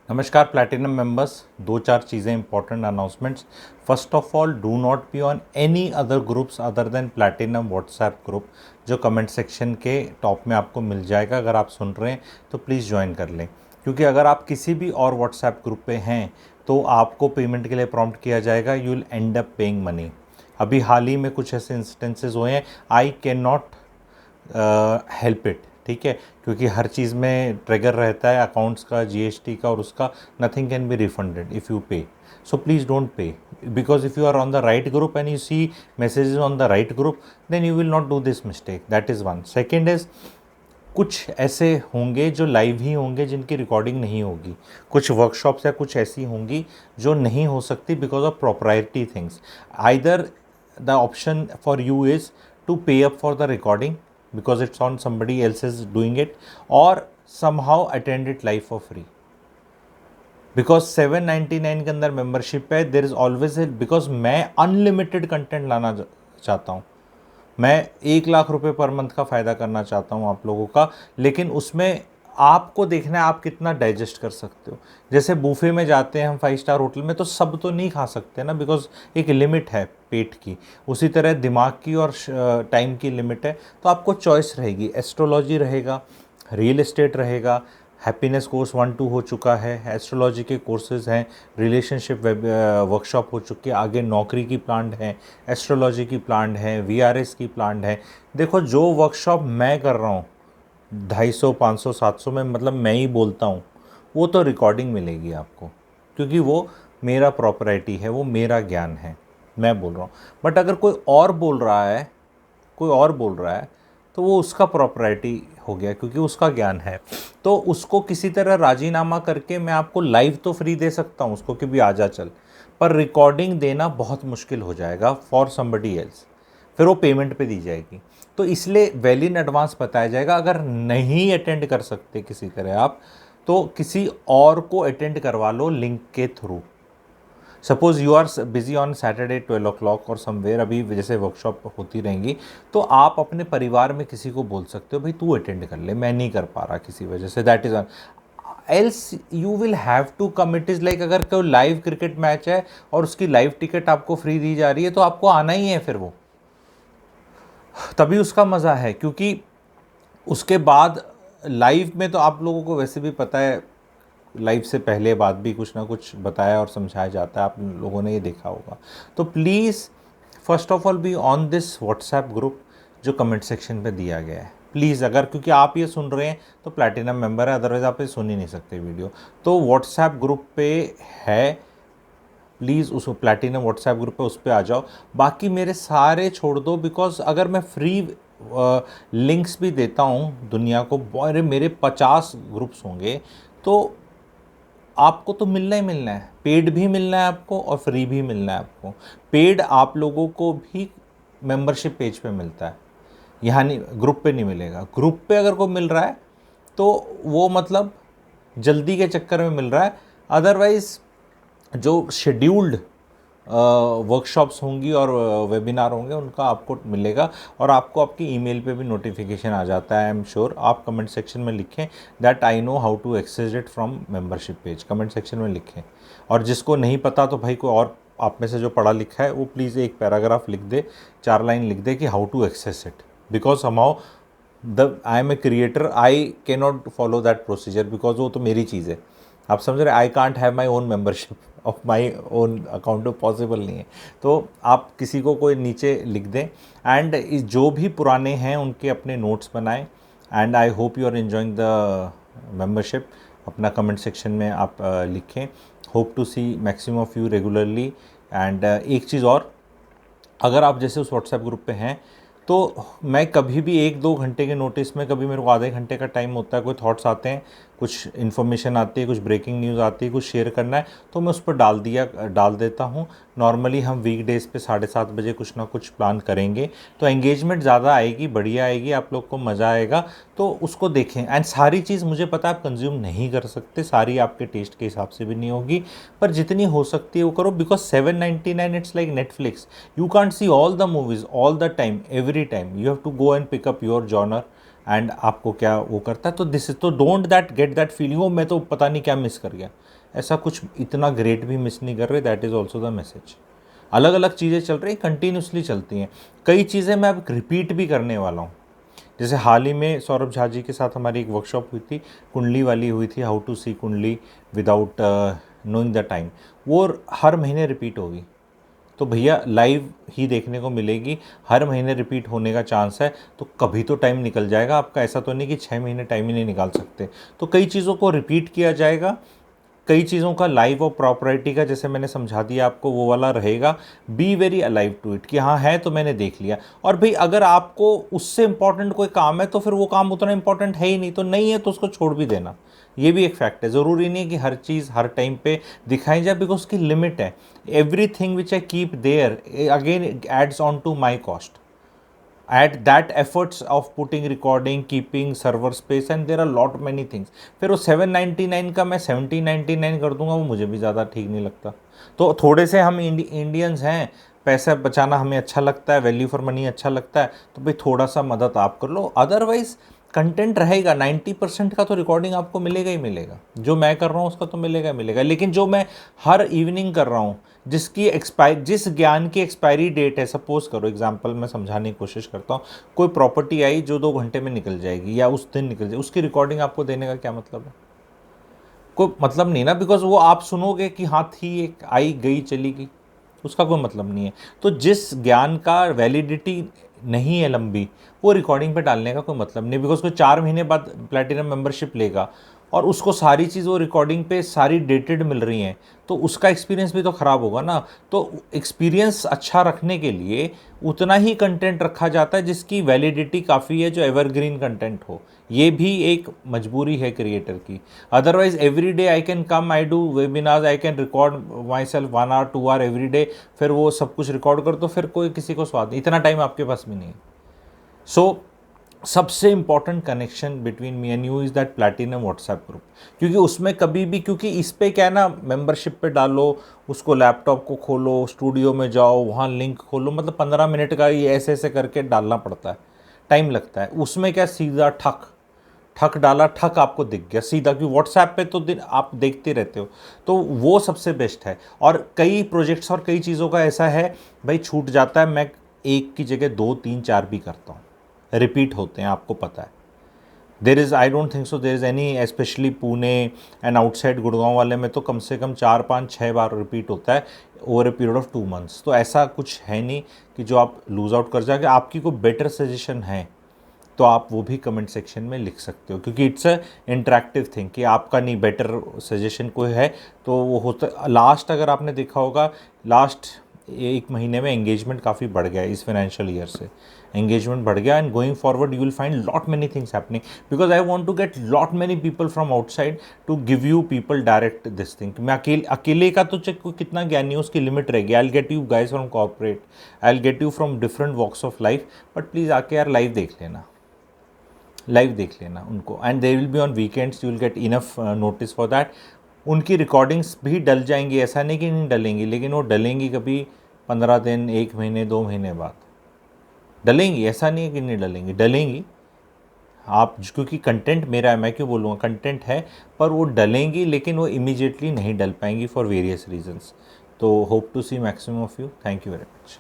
नमस्कार platinum members. दो चार चीज़ें important announcements. First of all, do not be on any other groups other than platinum WhatsApp group, जो comment section के top में आपको मिल जाएगा। अगर आप सुन रहे हैं तो प्लीज़ ज्वाइन कर लें, क्योंकि अगर आप किसी भी और व्हाट्सएप ग्रुप पे हैं तो आपको पेमेंट के लिए प्रॉम्प्ट किया जाएगा, you will and up paying money. अभी हाल ही में कुछ ऐसे इंस्टेंसेस हुए हैं, आई कैन नॉट हेल्प इट, ठीक है, क्योंकि हर चीज़ में ट्रिगर रहता है अकाउंट्स का, जीएसटी का और उसका। Nothing can be refunded if you pay, so please don't pay, because if you are on the right group and you see messages on the right group, then you will not do this mistake. That is one. Second is, कुछ ऐसे होंगे जो live ही होंगे, जिनकी recording नहीं होगी। कुछ workshops या कुछ ऐसी होंगी जो नहीं हो सकती because of proprietary things. Either the option for you is to pay up for the recording because it's on somebody else is doing it, or somehow attend it live for free, because 799 के अंदर membership है। There is always है, because मैं unlimited content लाना चाहता हूँ। मैं 1 लाख रुपए पर मंथ का फ़ायदा करना चाहता हूँ आप लोगों का, लेकिन उसमें आपको देखना है आप कितना डाइजेस्ट कर सकते हो। जैसे बूफे में जाते हैं हम 5 स्टार होटल में, तो सब तो नहीं खा सकते ना, बिकॉज एक लिमिट है पेट की। उसी तरह दिमाग की और टाइम की लिमिट है, तो आपको चॉइस रहेगी। एस्ट्रोलॉजी रहेगा, रियल एस्टेट रहेगा, हैप्पीनेस कोर्स 1-2 हो चुका है, एस्ट्रोलॉजी के कोर्सेज हैं, रिलेशनशिप वर्कशॉप हो चुकी है, आगे नौकरी की प्लान है, एस्ट्रोलॉजी की प्लान है, वीआरएस की प्लान है। देखो, जो वर्कशॉप मैं कर रहा हूँ 250, 500, 700 में, मतलब मैं ही बोलता हूँ, वो तो रिकॉर्डिंग मिलेगी आपको, क्योंकि वो मेरा प्रॉपर्टी है, वो मेरा ज्ञान है, मैं बोल रहा हूँ। बट अगर कोई और बोल रहा है, कोई और बोल रहा है, तो वो उसका प्रॉपर्टी हो गया, क्योंकि उसका ज्ञान है। तो उसको किसी तरह राजीनामा करके मैं आपको लाइव तो फ्री दे सकता हूँ उसको कि भी आ जा चल, पर रिकॉर्डिंग देना बहुत मुश्किल हो जाएगा फॉर समबडी एल्स, फिर वो पेमेंट पे दी जाएगी। तो इसलिए वेल इन एडवांस बताया जाएगा। अगर नहीं अटेंड कर सकते किसी तरह आप, तो किसी और को अटेंड करवा लो लिंक के थ्रू। Suppose you are busy on Saturday 12 o'clock और समवेयर, अभी जैसे वर्कशॉप होती रहेंगी, तो आप अपने परिवार में किसी को बोल सकते हो, भाई तू अटेंड कर ले, मैं नहीं कर पा रहा किसी वजह से। That is else you will have to come. It is like, अगर कोई लाइव क्रिकेट मैच है और उसकी लाइव टिकट आपको फ्री दी जा रही है, तो आपको आना ही है, फिर वो तभी उसका मज़ा है। क्योंकि उसके बाद लाइव में तो आप लोगों को वैसे भी पता है, लाइव से पहले बाद भी कुछ ना कुछ बताया और समझाया जाता है, आप लोगों ने ये देखा होगा। तो please first of all be on this WhatsApp group जो कमेंट सेक्शन पे दिया गया है। प्लीज़, अगर क्योंकि आप ये सुन रहे हैं तो प्लैटिनम मेंबर है, अदरवाइज़ आप ये सुन ही नहीं सकते वीडियो। तो व्हाट्सएप ग्रुप पे है, प्लीज़ उस प्लैटिनम व्हाट्सएप ग्रुप पे उस पर आ जाओ। बाकी मेरे सारे छोड़ दो, बिकॉज अगर मैं फ्री लिंक्स भी देता हूँ दुनिया को, अरे मेरे 50 ग्रुप्स होंगे, तो आपको तो मिलना ही मिलना है। पेड भी मिलना है आपको और फ्री भी मिलना है आपको। पेड आप लोगों को भी मेंबरशिप पेज पे मिलता है, यहाँ नहीं, ग्रुप पे नहीं मिलेगा। ग्रुप पे अगर कोई मिल रहा है तो वो मतलब जल्दी के चक्कर में मिल रहा है, अदरवाइज़ जो शेड्यूल्ड वर्कशॉप्स होंगी और वेबिनार होंगे उनका आपको मिलेगा, और आपको आपकी ईमेल पे भी नोटिफिकेशन आ जाता है। आई एम श्योर आप कमेंट सेक्शन में लिखें that I know how to access it from membership page, comment section में लिखें। और जिसको नहीं पता तो भाई कोई और आप में से जो पढ़ा लिखा है वो प्लीज़ एक पैराग्राफ लिख दे, 4 लाइन लिख दे कि how to access it, because somehow I am a creator, I can not follow that procedure, because वो तो मेरी चीज़ है। आप समझ रहे, I can't have my own membership of my own account, possible नहीं है। तो आप किसी को कोई नीचे लिख दें, एंड जो भी पुराने हैं उनके अपने नोट्स बनाएं। And I hope you are enjoying the membership. अपना कमेंट सेक्शन में आप लिखें, hope to see maximum of you regularly. And एक चीज़ और, अगर आप जैसे उस व्हाट्सएप ग्रुप पे हैं, तो मैं कभी भी 1-2 घंटे के नोटिस में, कभी मेरे को आधे घंटे का टाइम होता है, कोई थॉट्स आते हैं, कुछ इन्फॉर्मेशन आती है, कुछ ब्रेकिंग न्यूज़ आती है, कुछ शेयर करना है, तो मैं उस पर डाल देता हूँ। नॉर्मली हम वीकडेज़ पे 7:30 बजे कुछ ना कुछ प्लान करेंगे, तो एंगेजमेंट ज़्यादा आएगी, बढ़िया आएगी, आप लोग को मज़ा आएगा। तो उसको देखें। एंड सारी चीज़ मुझे पता है आप कंज्यूम नहीं कर सकते, सारी आपके टेस्ट के हिसाब से भी नहीं होगी, पर जितनी हो सकती है वो करो, because 799 it's like Netflix. You can't see all the movies all the time, every time. You have to go and pick up your genre and आपको क्या वो करता है। तो दिस इज तो don't that get that feeling oh मैं तो पता नहीं क्या मिस कर गया, ऐसा कुछ इतना ग्रेट भी मिस नहीं कर रहे। That is also the message. अलग अलग चीज़ें चल रही कंटिन्यूसली चलती हैं, कई चीज़ें मैं अब रिपीट भी करने वाला हूँ। जैसे हाल ही में सौरभ झा जी के साथ हमारी एक वर्कशॉप हुई थी, कुंडली वाली हुई थी, हाउ टू सी कुंडली विदाउट नोइंग द टाइम, वो हर महीने रिपीट होगी। तो भैया लाइव ही देखने को मिलेगी, हर महीने रिपीट होने का चांस है, तो कभी तो टाइम निकल जाएगा आपका। ऐसा तो नहीं कि 6 महीने टाइम ही नहीं निकाल सकते। तो कई चीज़ों को रिपीट किया जाएगा, कई चीज़ों का लाइव और प्रॉपर्टी का, जैसे मैंने समझा दिया आपको, वो वाला रहेगा। Be very alive to it कि हाँ है तो मैंने देख लिया। और भाई अगर आपको उससे इंपॉर्टेंट कोई काम है तो फिर वो काम उतना इंपॉर्टेंट है ही नहीं, तो नहीं है तो उसको छोड़ भी देना। ये भी एक फैक्ट है, ज़रूरी नहीं है कि हर चीज़ हर टाइम पे दिखाई जाए, बिकॉज उसकी लिमिट है। Everything which I keep there again adds on to my cost at that efforts of putting recording, keeping server space, and there are lot many things। फिर वो 799 का मैं 1799 कर दूंगा, वो मुझे भी ज़्यादा ठीक नहीं लगता। तो थोड़े से हम इंडियंस हैं, पैसा बचाना हमें अच्छा लगता है, वैल्यू फॉर मनी अच्छा लगता है, तो भाई थोड़ा सा मदद आप कर लो। अदरवाइज कंटेंट रहेगा, 90% का तो रिकॉर्डिंग आपको मिलेगा ही मिलेगा। जो मैं कर रहा हूँ उसका तो मिलेगा ही मिलेगा, लेकिन जो मैं हर इवनिंग कर रहा हूँ, जिस ज्ञान की एक्सपायरी डेट है, सपोज करो एग्जांपल मैं समझाने की कोशिश करता हूँ, कोई प्रॉपर्टी आई जो 2 घंटे में निकल जाएगी या उस दिन निकल जाएगी, उसकी रिकॉर्डिंग आपको देने का क्या मतलब है? कोई मतलब नहीं ना, बिकॉज वो आप सुनोगे कि हाँ थी, एक आई गई चली गई, उसका कोई मतलब नहीं है। तो जिस ज्ञान का वैलिडिटी नहीं है लंबी, वो रिकॉर्डिंग पे डालने का कोई मतलब नहीं, बिकॉज कोई 4 महीने बाद प्लेटिनम मेंबरशिप लेगा और उसको सारी चीज़ वो रिकॉर्डिंग पे सारी डेटेड मिल रही हैं, तो उसका एक्सपीरियंस भी तो ख़राब होगा ना। तो एक्सपीरियंस अच्छा रखने के लिए उतना ही कंटेंट रखा जाता है जिसकी वैलिडिटी काफ़ी है, जो एवरग्रीन कंटेंट हो। ये भी एक मजबूरी है क्रिएटर की। Otherwise every day I can come, I do webinars, I can record myself 1 hour 2 hour every day, फिर वो सब कुछ रिकॉर्ड कर, तो फिर कोई किसी को स्वाद नहीं, इतना टाइम आपके पास भी नहीं है। सो सबसे important connection between me and you is that platinum WhatsApp group. क्योंकि उसमें कभी भी, क्योंकि इस पे क्या है ना, मेंबरशिप पे डालो, उसको लैपटॉप को खोलो, स्टूडियो में जाओ, वहाँ लिंक खोलो, मतलब 15 मिनट का ये ऐसे ऐसे करके डालना पड़ता है, टाइम लगता है। उसमें क्या सीधा ठक ठक डाला, ठक आपको दिख गया सीधा, क्योंकि व्हाट्सएप पे तो दिन आप देखते रहते हो, तो वो सबसे बेस्ट है। और कई प्रोजेक्ट्स और कई चीज़ों का ऐसा है भाई, छूट जाता है, मैं एक की जगह 2 3 4 भी करता हूँ, रिपीट होते हैं, आपको पता है। There is, I don't think so there is any, specially Pune and outside Gurgaon वाले में तो कम से कम 4 5 6 बार रिपीट होता है over a period of 2 months. तो ऐसा कुछ है नहीं कि जो आप लूज़ आउट कर जाएंगे। आपकी कोई बेटर सजेशन है तो आप वो भी कमेंट सेक्शन में लिख सकते हो, क्योंकि इट्स अ इंटरेक्टिव थिंग कि आपका नहीं बेटर सजेशन कोई है तो वो होता। लास्ट अगर आपने देखा होगा, लास्ट 1 महीने में एंगेजमेंट काफ़ी बढ़ गया है, इस फाइनेंशियल ईयर से एंगेजमेंट बढ़ गया। And going forward you will find lot many things happening, because I want to get lot many people from outside to give you people direct this thing. मैं अकेले का तो चेक कितना ज्ञानी है, उसकी लिमिट रहेगी। I will get you guys from corporate, I will get you from different walks of life, but please आके यार लाइव देख लेना, लाइव देख लेना उनको। And they will be on weekends, you will get enough notice for that. उनकी recordings भी डल जाएंगी, ऐसा नहीं कि नहीं डलेंगी, लेकिन वो डलेंगी कभी 15 दिन, 1 महीने, 2 महीने बाद डलेंगी। ऐसा नहीं है कि नहीं डलेंगी, डलेंगी। आप क्योंकि कंटेंट मेरा है, मैं क्यों बोलूँगा, कंटेंट है, पर वो डलेंगी, लेकिन वो इमीडिएटली नहीं डल पाएंगी फॉर वेरियस रीजंस। तो hope to see maximum of you. Thank you very much.